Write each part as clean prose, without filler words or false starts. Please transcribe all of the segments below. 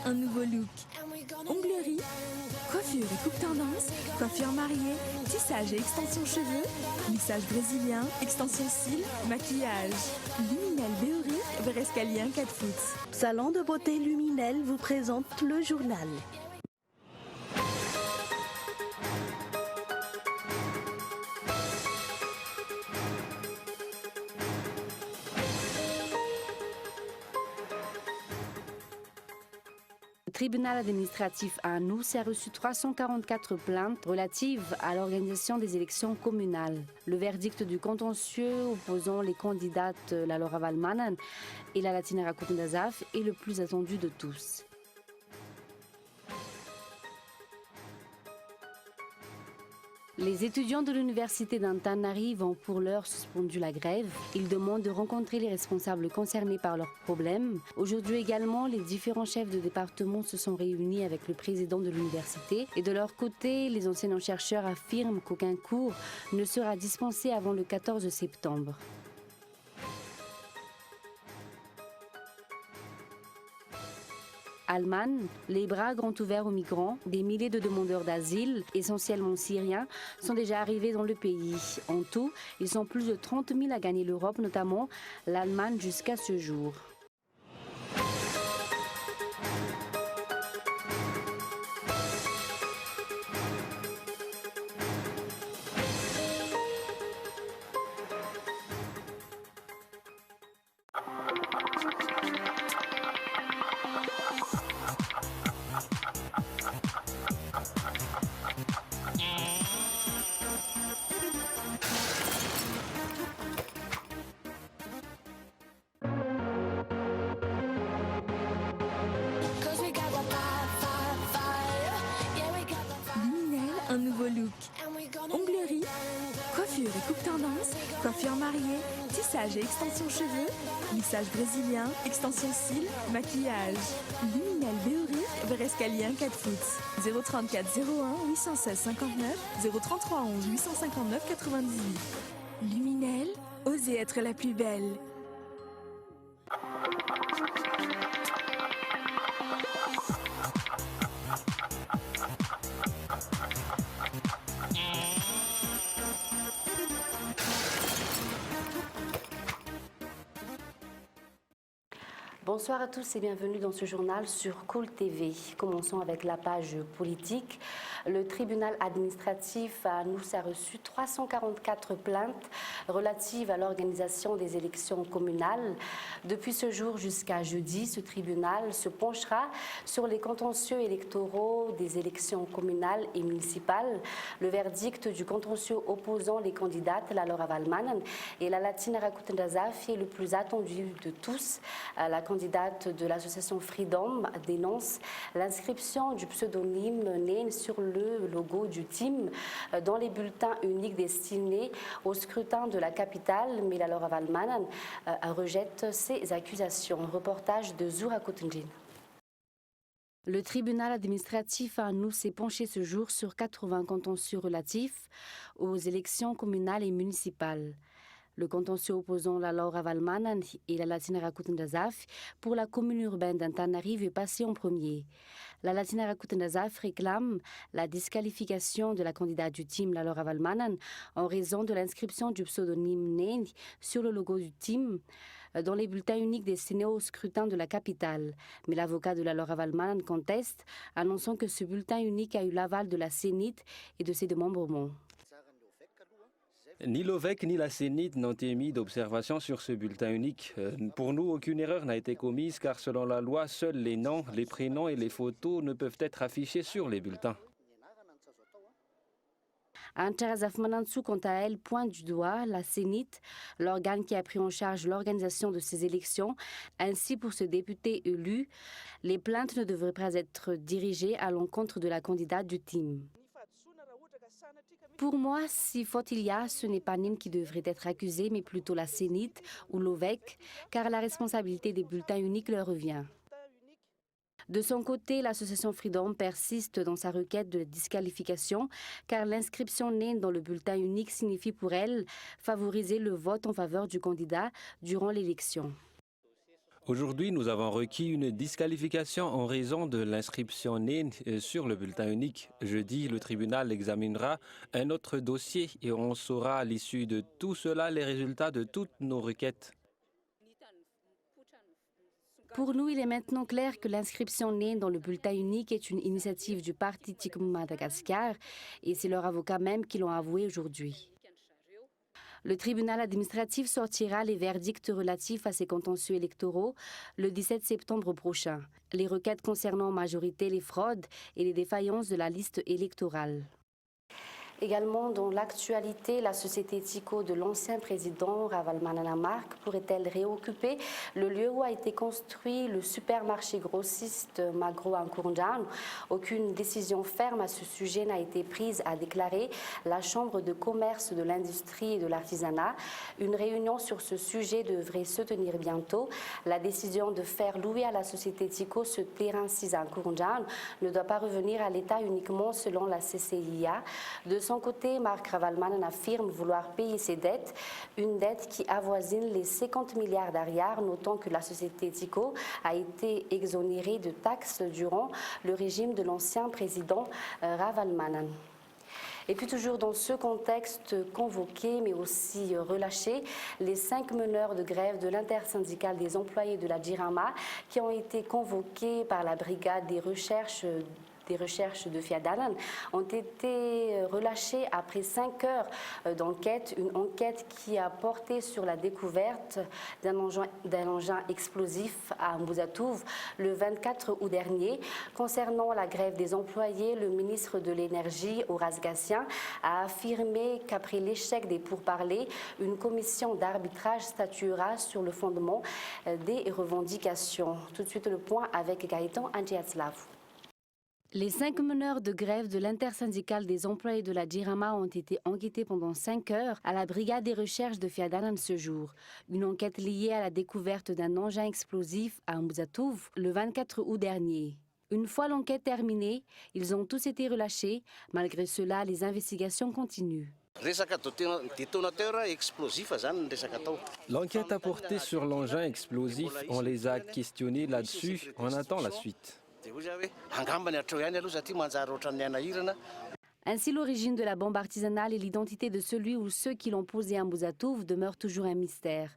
un nouveau look. Onglerie, coiffure et coupe tendance, coiffure mariée, tissage et extension cheveux, lissage brésilien, extension cils, maquillage. Luminel Béoric, Verescalien 4 foot. Salon de beauté Luminel vous présente le journal. Le tribunal administratif à Nous a reçu 344 plaintes relatives à l'organisation des élections communales. Le verdict du contentieux opposant les candidates la Laura Valmanen et la Latinera Kutundazaf est le plus attendu de tous. Les étudiants de l'université d'Antananarive ont pour l'heure suspendu la grève. Ils demandent de rencontrer les responsables concernés par leurs problèmes. Aujourd'hui également, les différents chefs de département se sont réunis avec le président de l'université. Et de leur côté, les enseignants-chercheurs affirment qu'aucun cours ne sera dispensé avant le 14 septembre. Allemagne, les bras grands ouverts aux migrants, des milliers de demandeurs d'asile, essentiellement syriens, sont déjà arrivés dans le pays. En tout, ils sont plus de 30 000 à gagner l'Europe, notamment l'Allemagne jusqu'à ce jour. Un nouveau look. Onglerie, coiffure et coupe tendance, coiffure mariée, tissage et extension cheveux, lissage brésilien, extension cils, maquillage. Luminel Béoric, Verescalien 4 foot. 034 01 816 59 033 11 859 98. Luminel, osez être la plus belle. Bonsoir à tous et bienvenue dans ce journal sur Cool TV. Commençons avec la page politique. Le tribunal administratif à Nous a reçu 344 plaintes relatives à l'organisation des élections communales. Depuis ce jour jusqu'à jeudi, ce tribunal se penchera sur les contentieux électoraux des élections communales et municipales. Le verdict du contentieux opposant les candidates, la Laura Valmanen et la Latinera Kutundazaf, est le plus attendu de tous. La candidate de l'association Freedom dénonce l'inscription du pseudonyme Nen sur le logo du team dans les bulletins uniques destinés au scrutin de la capitale, mais la Laura Valmanen rejette ces accusations. Reportage de Zura Kotunjin. Le tribunal administratif à Nous s'est penché ce jour sur 80 contentieux relatifs aux élections communales et municipales. Le contentieux opposant la Laura Valmanen et la Latinera Kutundazaf pour la commune urbaine d'Antananarive est passé en premier. La Latinera Kutundazaf réclame la disqualification de la candidate du team, la Laura Valmanen, en raison de l'inscription du pseudonyme Nen sur le logo du team dans les bulletins uniques destinés au scrutin de la capitale. Mais l'avocat de la Laura Valmanen conteste, annonçant que ce bulletin unique a eu l'aval de la Sénit et de ses démembrements. Ni l'OVEC ni la Sénit n'ont émis d'observation sur ce bulletin unique. Pour nous, aucune erreur n'a été commise car selon la loi, seuls les noms, les prénoms et les photos ne peuvent être affichés sur les bulletins. Antarazaf Manansou, quant à elle, pointe du doigt la Sénit, l'organe qui a pris en charge l'organisation de ces élections. Ainsi, pour ce député élu, les plaintes ne devraient pas être dirigées à l'encontre de la candidate du team. Pour moi, si faute il y a, ce n'est pas Nen qui devrait être accusé, mais plutôt la Sénit ou l'OVEC, car la responsabilité des bulletins uniques leur revient. De son côté, l'association Freedom persiste dans sa requête de disqualification, car l'inscription Nen dans le bulletin unique signifie pour elle favoriser le vote en faveur du candidat durant l'élection. Aujourd'hui, nous avons requis une disqualification en raison de l'inscription née sur le bulletin unique. Jeudi, le tribunal examinera un autre dossier et on saura à l'issue de tout cela les résultats de toutes nos requêtes. Pour nous, il est maintenant clair que l'inscription née dans le bulletin unique est une initiative du Parti Tikum Madagascar et c'est leur avocat même qui l'ont avoué aujourd'hui. Le tribunal administratif sortira les verdicts relatifs à ces contentieux électoraux le 17 septembre prochain. Les requêtes concernant en majorité les fraudes et les défaillances de la liste électorale. Également dans l'actualité, la société Tico de l'ancien président Ravalomanana pourrait-elle réoccuper le lieu où a été construit le supermarché grossiste Magro Ankourndjan. Aucune décision ferme à ce sujet n'a été prise, a déclaré la Chambre de commerce de l'industrie et de l'artisanat. Une réunion sur ce sujet devrait se tenir bientôt. La décision de faire louer à la société Tico ce terrain 6 à Ankourndjan ne doit pas revenir à l'État uniquement selon la CCIA. De son côté, Marc Ravalomanana affirme vouloir payer ses dettes, une dette qui avoisine les 50 milliards d'ariars, notant que la société Tico a été exonérée de taxes durant le régime de l'ancien président Ravalomanana. Et puis toujours dans ce contexte convoqué mais aussi relâché, les 5 meneurs de grève de l'intersyndicale des employés de la Jirama qui ont été convoqués par la brigade des recherches de Fiadanan ont été relâchés après 5 heures d'enquête, une enquête qui a porté sur la découverte d'un engin explosif à Mbouzatouf le 24 août dernier. Concernant la grève des employés, le ministre de l'Énergie, Horace Gassien, a affirmé qu'après l'échec des pourparlers, une commission d'arbitrage statuera sur le fondement des revendications. Tout de suite le point avec Gaëtan Andjiatslav. Les 5 meneurs de grève de l'intersyndicale des employés de la Jirama ont été enquêtés pendant 5 heures à la brigade des recherches de Fiadanan ce jour. Une enquête liée à la découverte d'un engin explosif à Mbouzatouf le 24 août dernier. Une fois l'enquête terminée, ils ont tous été relâchés. Malgré cela, les investigations continuent. L'enquête a porté sur l'engin explosif. On les a questionnés là-dessus. On attend la suite. Ainsi, l'origine de la bombe artisanale et l'identité de celui ou ceux qui l'ont posée à Mbouzatouf demeurent toujours un mystère.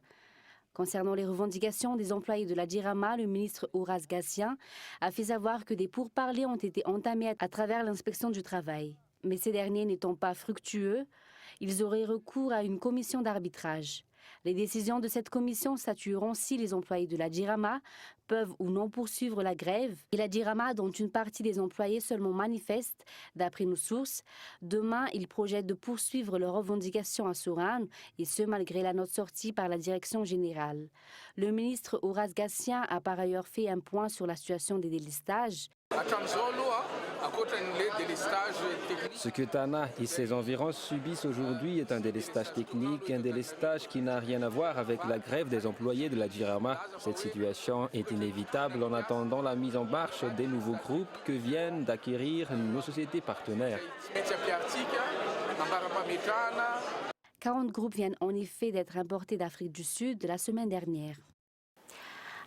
Concernant les revendications des employés de la Jirama, le ministre Horace Gassien a fait savoir que des pourparlers ont été entamés à travers l'inspection du travail. Mais ces derniers n'étant pas fructueux, ils auraient recours à une commission d'arbitrage. Les décisions de cette commission statueront si les employés de la Jirama peuvent ou non poursuivre la grève. Et la Jirama, dont une partie des employés seulement manifeste, d'après nos sources, demain, ils projettent de poursuivre leurs revendications à Sorane, et ce malgré la note sortie par la direction générale. Le ministre Horace Gassien a par ailleurs fait un point sur la situation des délestages. Ce que Tana et ses environs subissent aujourd'hui est un délestage technique, un délestage qui n'a rien à voir avec la grève des employés de la Jirama. Cette situation est inévitable en attendant la mise en marche des nouveaux groupes que viennent d'acquérir nos sociétés partenaires. 40 groupes viennent en effet d'être importés d'Afrique du Sud la semaine dernière.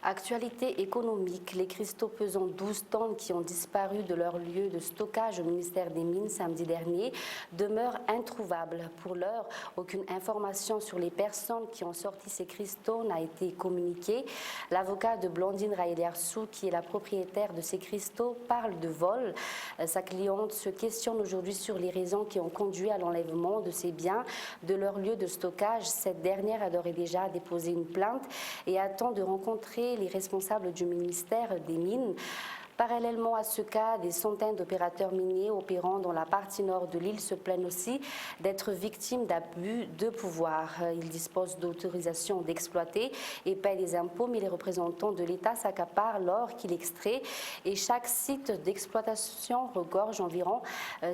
Actualité économique, les cristaux pesant 12 tonnes qui ont disparu de leur lieu de stockage au ministère des Mines samedi dernier demeurent introuvables. Pour l'heure, aucune information sur les personnes qui ont sorti ces cristaux n'a été communiquée. L'avocat de Blandine Raeliarsou, qui est la propriétaire de ces cristaux, parle de vol. Sa cliente se questionne aujourd'hui sur les raisons qui ont conduit à l'enlèvement de ces biens de leur lieu de stockage. Cette dernière a d'ores et déjà déposé une plainte et attend de rencontrer les responsables du ministère des Mines. Parallèlement à ce cas, des centaines d'opérateurs miniers opérant dans la partie nord de l'île se plaignent aussi d'être victimes d'abus de pouvoir. Ils disposent d'autorisation d'exploiter et paient des impôts, mais les représentants de l'État s'accaparent l'or qu'il extrait et chaque site d'exploitation regorge environ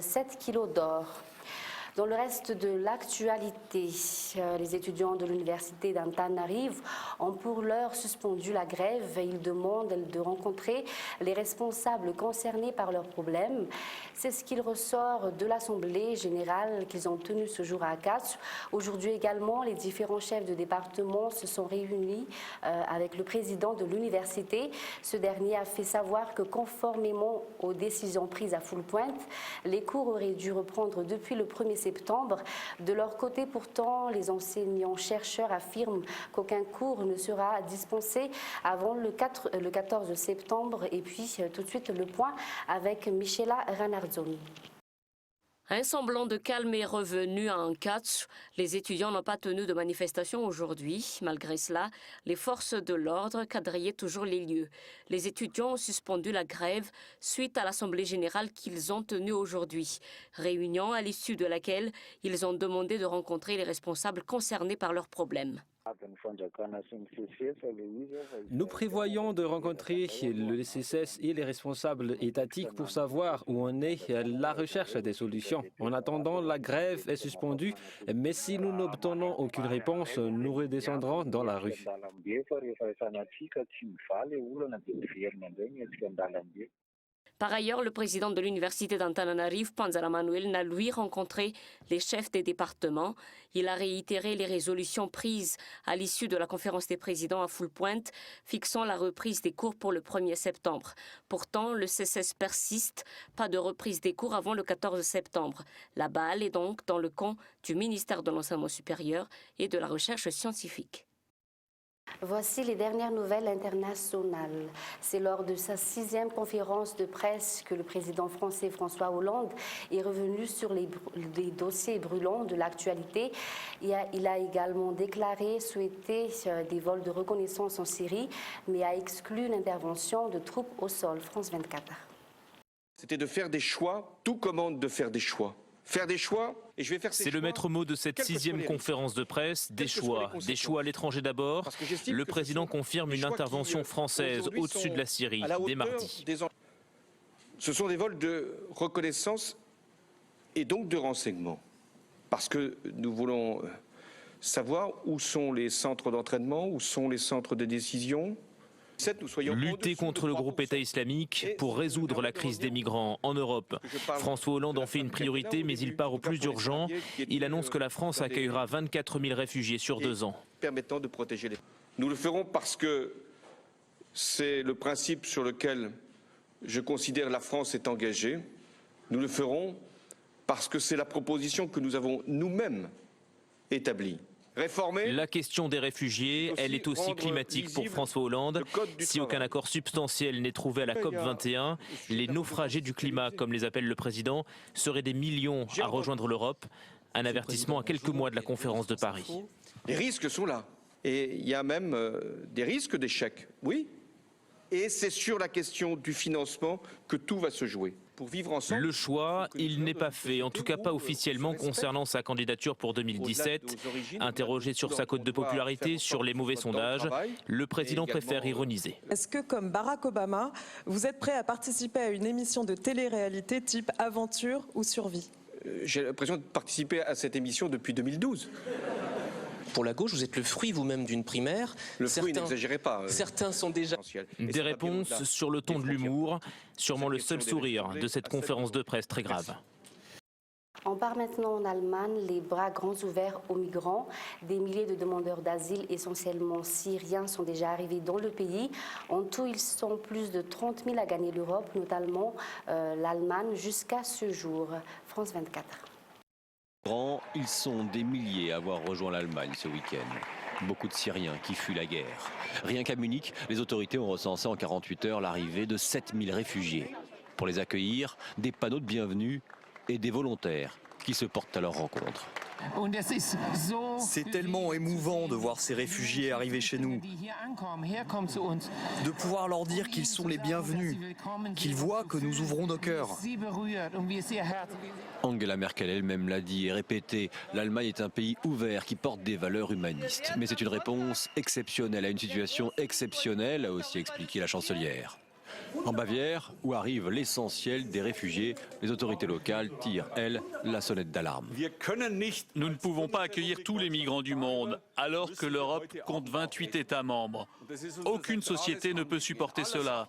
7 kilos d'or. Dans le reste de l'actualité, les étudiants de l'université d'Antananarive ont pour l'heure suspendu la grève. Ils demandent de rencontrer les responsables concernés par leurs problèmes. C'est ce qu'il ressort de l'Assemblée générale qu'ils ont tenue ce jour à Akatsu. Aujourd'hui également, les différents chefs de département se sont réunis avec le président de l'université. Ce dernier a fait savoir que conformément aux décisions prises à Full-Pointe, les cours auraient dû reprendre depuis le 1er septembre. De leur côté, pourtant, les enseignants-chercheurs affirment qu'aucun cours ne sera dispensé avant le 14 septembre. Et puis, tout de suite, le point avec Michela Ranardzoni. Un semblant de calme est revenu à Akatsu. Les étudiants n'ont pas tenu de manifestation aujourd'hui. Malgré cela, les forces de l'ordre quadrillaient toujours les lieux. Les étudiants ont suspendu la grève suite à l'Assemblée générale qu'ils ont tenue aujourd'hui. Réunion à l'issue de laquelle ils ont demandé de rencontrer les responsables concernés par leurs problèmes. Nous prévoyons de rencontrer le CCS et les responsables étatiques pour savoir où en est la recherche des solutions. En attendant, la grève est suspendue, mais si nous n'obtenons aucune réponse, nous redescendrons dans la rue. Par ailleurs, le président de l'université d'Antananarive, Panzala Manuel, n'a lui rencontré les chefs des départements. Il a réitéré les résolutions prises à l'issue de la conférence des présidents à Full-Pointe, fixant la reprise des cours pour le 1er septembre. Pourtant, le CCS persiste, pas de reprise des cours avant le 14 septembre. La balle est donc dans le camp du ministère de l'Enseignement supérieur et de la Recherche scientifique. Voici les dernières nouvelles internationales. C'est lors de sa 6e conférence de presse que le président français François Hollande est revenu sur les dossiers brûlants de l'actualité. Il a également déclaré souhaiter des vols de reconnaissance en Syrie, mais a exclu l'intervention de troupes au sol. France 24. C'était de faire des choix, tout commande de faire des choix. Faire des choix, et je vais faire ces choix. C'est le maître mot de cette 6e conférence de presse, des choix à l'étranger d'abord. Le président confirme une intervention française au-dessus de la Syrie dès mardi. Ce sont des vols de reconnaissance et donc de renseignement. Parce que nous voulons savoir où sont les centres d'entraînement, où sont les centres de décision. Lutter contre le groupe État islamique pour résoudre la crise des migrants en Europe. François Hollande en fait une priorité, mais il part au plus urgent. Il annonce que la France accueillera 24 000 réfugiés sur 2 ans. Permettant de protéger les... Nous le ferons parce que c'est le principe sur lequel je considère la France est engagée. Nous le ferons parce que c'est la proposition que nous avons nous-mêmes établie. La question des réfugiés, elle est aussi climatique pour François Hollande. Si aucun accord substantiel n'est trouvé à la COP21, les naufragés du climat, comme les appelle le président, seraient des millions à rejoindre l'Europe. Un avertissement à quelques mois de la conférence de Paris. Les risques sont là. Et il y a même des risques d'échec, oui. Et c'est sur la question du financement que tout va se jouer. Pour vivre ensemble, le choix, il n'est pas fait, en tout cas pas officiellement concernant sa candidature pour 2017. Interrogé sur sa cote de popularité, sur les mauvais sondages, le président préfère ironiser. Est-ce que, comme Barack Obama, vous êtes prêt à participer à une émission de télé-réalité type Aventure ou Survie? J'ai l'impression de participer à cette émission depuis 2012. Pour la gauche, vous êtes le fruit vous-même d'une primaire. Le fruit, n'exagérez pas. Certains sont déjà... Des réponses sur le ton de l'humour, sûrement le seul sourire de cette conférence de presse très grave. On part maintenant en Allemagne, les bras grands ouverts aux migrants. Des milliers de demandeurs d'asile, essentiellement syriens, sont déjà arrivés dans le pays. En tout, ils sont plus de 30 000 à gagner l'Europe, notamment l'Allemagne, jusqu'à ce jour. France 24. Ils sont des milliers à avoir rejoint l'Allemagne ce week-end. Beaucoup de Syriens qui fuient la guerre. Rien qu'à Munich, les autorités ont recensé en 48 heures l'arrivée de 7000 réfugiés. Pour les accueillir, des panneaux de bienvenue et des volontaires qui se portent à leur rencontre. C'est tellement émouvant de voir ces réfugiés arriver chez nous, de pouvoir leur dire qu'ils sont les bienvenus, qu'ils voient que nous ouvrons nos cœurs. Angela Merkel elle-même l'a dit et répété, l'Allemagne est un pays ouvert qui porte des valeurs humanistes. Mais c'est une réponse exceptionnelle à une situation exceptionnelle, a aussi expliqué la chancelière. En Bavière, où arrive l'essentiel des réfugiés, les autorités locales tirent, elles, la sonnette d'alarme. Nous ne pouvons pas accueillir tous les migrants du monde, alors que l'Europe compte 28 États membres. Aucune société ne peut supporter cela.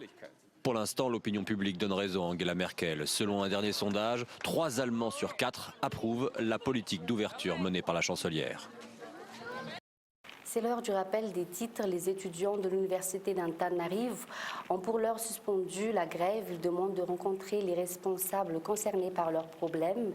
Pour l'instant, l'opinion publique donne raison à Angela Merkel. Selon un dernier sondage, 3 Allemands sur 4 approuvent la politique d'ouverture menée par la chancelière. C'est l'heure du rappel des titres. Les étudiants de l'université d'Antananarive ont pour l'heure suspendu la grève. Ils demandent de rencontrer les responsables concernés par leurs problèmes.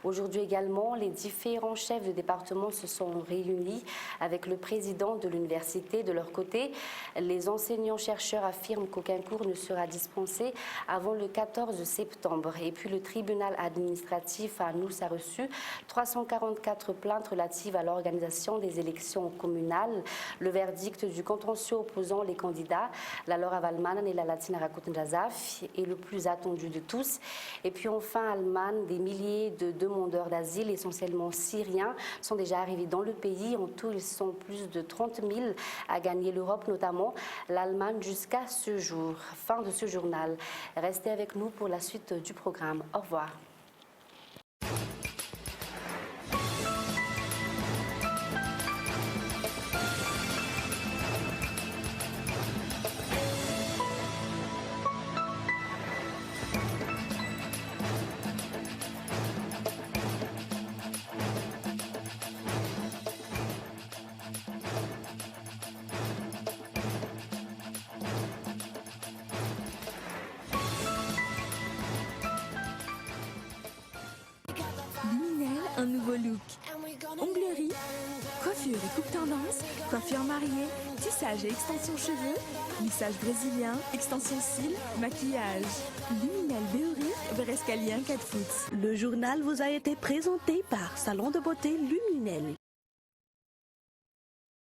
Aujourd'hui également, les différents chefs de département se sont réunis avec le président de l'université. De leur côté, les enseignants-chercheurs affirment qu'aucun cours ne sera dispensé avant le 14 septembre. Et puis le tribunal administratif à Nuss a reçu 344 plaintes relatives à l'organisation des élections communales. Le verdict du contentieux opposant les candidats, la Laura Valman et la Latina Rakuten-Jazaf, est le plus attendu de tous. Et puis enfin, Allemagne, des milliers de demandeurs d'asile, essentiellement syriens, sont déjà arrivés dans le pays. En tout, ils sont plus de 30 000 à gagner l'Europe, notamment l'Allemagne, jusqu'à ce jour. Fin de ce journal. Restez avec nous pour la suite du programme. Au revoir. Luminel, un nouveau look. Onglerie, coiffure et coupe tendance, coiffure mariée, tissage et extension cheveux, lissage brésilien, extension cils, maquillage. Luminel Béori, Berescalien 4 foot. Le journal vous a été présenté par Salon de beauté Luminel.